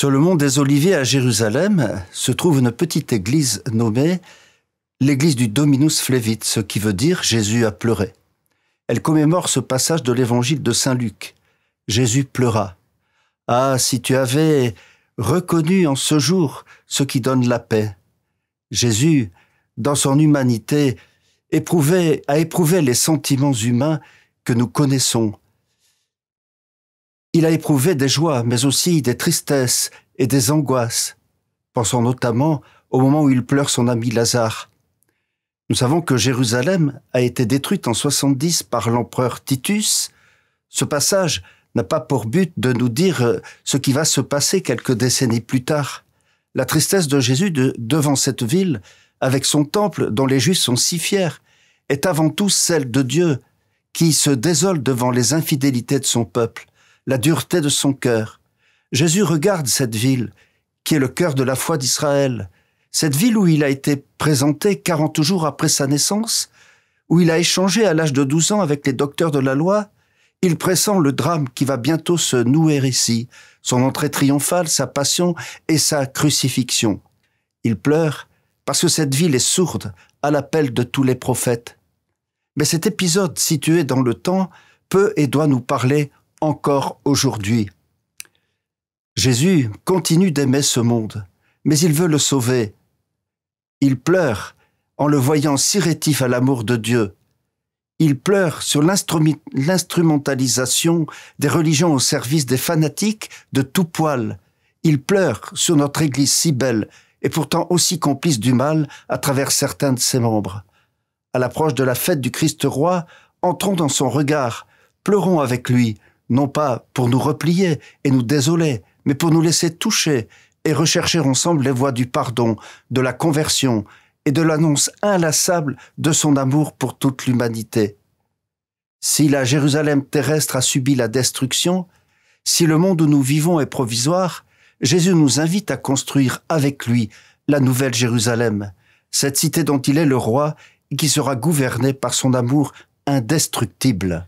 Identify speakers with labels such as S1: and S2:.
S1: Sur le mont des Oliviers à Jérusalem se trouve une petite église nommée l'église du Dominus Flevit, ce qui veut dire Jésus a pleuré. Elle commémore ce passage de l'évangile de Saint Luc. Jésus pleura. Ah, si tu avais reconnu en ce jour ce qui donne la paix. Jésus, dans son humanité, a éprouvé les sentiments humains que nous connaissons. Il a éprouvé des joies, mais aussi des tristesses et des angoisses. Pensons notamment au moment où il pleure son ami Lazare. Nous savons que Jérusalem a été détruite en 70 par l'empereur Titus. Ce passage n'a pas pour but de nous dire ce qui va se passer quelques décennies plus tard. La tristesse de Jésus devant cette ville, avec son temple dont les Juifs sont si fiers, est avant tout celle de Dieu, qui se désole devant les infidélités de son peuple, la dureté de son cœur. Jésus regarde cette ville, qui est le cœur de la foi d'Israël, cette ville où il a été présenté 40 jours après sa naissance, où il a échangé à l'âge de 12 ans avec les docteurs de la loi. Il pressent le drame qui va bientôt se nouer ici, son entrée triomphale, sa passion et sa crucifixion. Il pleure parce que cette ville est sourde à l'appel de tous les prophètes. Mais cet épisode situé dans le temps peut et doit nous parler encore aujourd'hui. Jésus continue d'aimer ce monde, mais il veut le sauver. Il pleure en le voyant si rétif à l'amour de Dieu. Il pleure sur l'instrumentalisation des religions au service des fanatiques de tout poil. Il pleure sur notre Église si belle et pourtant aussi complice du mal à travers certains de ses membres. À l'approche de la fête du Christ roi, entrons dans son regard, pleurons avec lui, non pas pour nous replier et nous désoler, mais pour nous laisser toucher et rechercher ensemble les voies du pardon, de la conversion et de l'annonce inlassable de son amour pour toute l'humanité. Si la Jérusalem terrestre a subi la destruction, si le monde où nous vivons est provisoire, Jésus nous invite à construire avec lui la nouvelle Jérusalem, cette cité dont il est le roi et qui sera gouvernée par son amour indestructible.